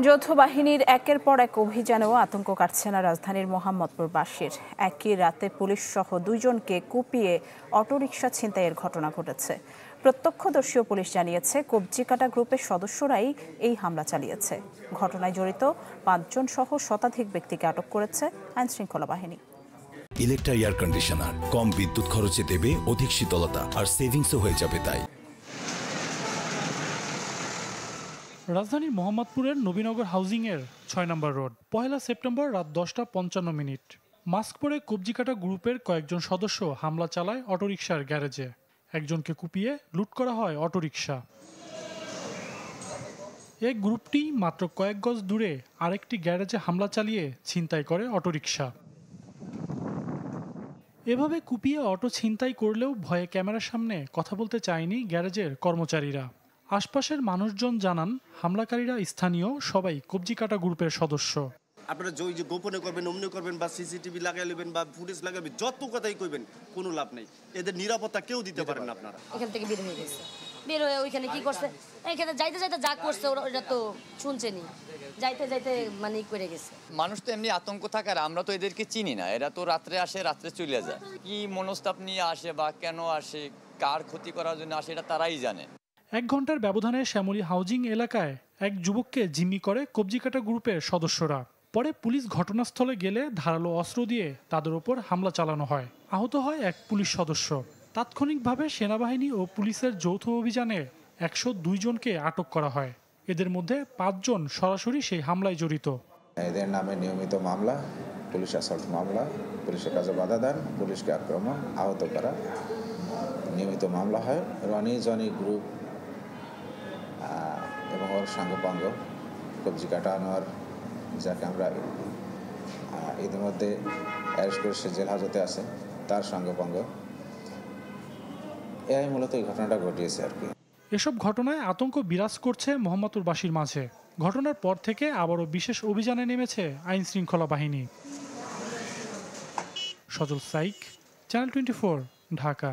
যৌথ বাহিনীর একের পর এক অভিযানেও আতঙ্ক কাটছে না রাজধানীর মোহাম্মদপুরবাসীর। একই রাতে পুলিশ সহ দুইজনকে কুপিয়ে অটোরিকশা ছিনতাইয়ের ঘটনা ঘটেছে। প্রত্যক্ষদর্শী পুলিশ জানিয়েছে, কবজিকাটা গ্রুপের সদস্যরাই এই হামলা চালিয়েছে। ঘটনায় জড়িত ৫ জন সহ শতাধিক ব্যক্তিকে আটক করেছে আইনশৃঙ্খলা বাহিনী। ইলেকট্রা এয়ার কন্ডিশনার কম বিদ্যুৎ খরচে দেবে অধিক শীতলতা, আর সেভিংসও হয়ে যাবে তাই। রাজধানীর মোহাম্মদপুরের নবীনগর হাউজিংয়ের ৬ নম্বর রোড। ১ সেপ্টেম্বর রাত ১০টা ৫৫। মাস্ক পরে কবজিকাটা গ্রুপের কয়েকজন সদস্য হামলা চালায় অটোরিকশার গ্যারেজে। একজনকে কুপিয়ে লুট করা হয় অটোরিকশা। এই গ্রুপটি মাত্র কয়েক গজ দূরে আরেকটি গ্যারেজে হামলা চালিয়ে ছিনতাই করে অটোরিকশা। এভাবে কুপিয়ে অটো ছিনতাই করলেও ভয়ে ক্যামেরার সামনে কথা বলতে চায়নি গ্যারেজের কর্মচারীরা। আশপাশের মানুষজন জানান, হামলাকারীরা স্থানীয় সবাই কবজিকাটা গ্রুপের সদস্য। আপনারা যে গোপনে করবেন, অমনি করবেন, বা সিসিটিভি লাগাই নেবেন বা ফুটেজ লাগাবেন, যত কথাই কইবেন কোনো লাভ নেই। এদের নিরাপত্তা কেউ দিতে পারেন না। আপনারা এখান থেকে বের হয়ে গেছে, বের হয়ে ওইখানে কি করছে, এখানে যাইতে যাইতে যা করছে ওরা তো শুনছেনি, যাইতে যাইতে মানে করে গেছে। মানুষ তো এমনি আতঙ্ক থাকার, আমরা তো এদেরকে চিনি না। এরা তো রাত্রে আসে, রাত্রে চলে যায়। কি মনস্তাপ নিয়ে আসে বা কেন আসে, কার ক্ষতি করার জন্য আসে, এটা তারাই জানে। ১ ঘন্টার ব্যবধানে শ্যামলী হাউজিং এলাকায় এক যুবককে জিম্মি করে কবজিকাটা গ্রুপের সদস্যরা। পরে পুলিশ ঘটনাস্থলে গেলে ধারালো অস্ত্র দিয়ে তাদের ওপর হামলা চালানো হয়। আহত হয় এক পুলিশ সদস্য। তাৎক্ষণিকভাবে সেনাবাহিনী ও পুলিশের যৌথ অভিযানে ১০২ জনকে আটক করা হয়। এদের মধ্যে ৫ জন সরাসরি সেই হামলায় জড়িত। এদের নামে নিয়মিত মামলা, পুলিশ অ্যাসল্ট মামলা, পুলিশের কাজে বাধা দান, পুলিশকে আক্রমণ, আহত করা, নিয়মিত মামলা হয়। জনি গ্রুপ এবং ওর সাঙ্গপাঙ্গ কবজিকাটা আনোয়ার, যাকে আমরা ইতিমধ্যে অ্যারেস্ট করে সে জেল হাজতে আছে, তার সাঙ্গপাঙ্গ, এরাই মূলত এই ঘটনাটা ঘটিয়েছে আর কি। এসব ঘটনায় আতঙ্ক বিরাজ করছে মোহাম্মদপুরবাসীর মাঝে। ঘটনার পর থেকে আবারও বিশেষ অভিযানে নেমেছে আইন শৃঙ্খলা বাহিনী। সজল সাইক, চ্যানেল 24, ঢাকা।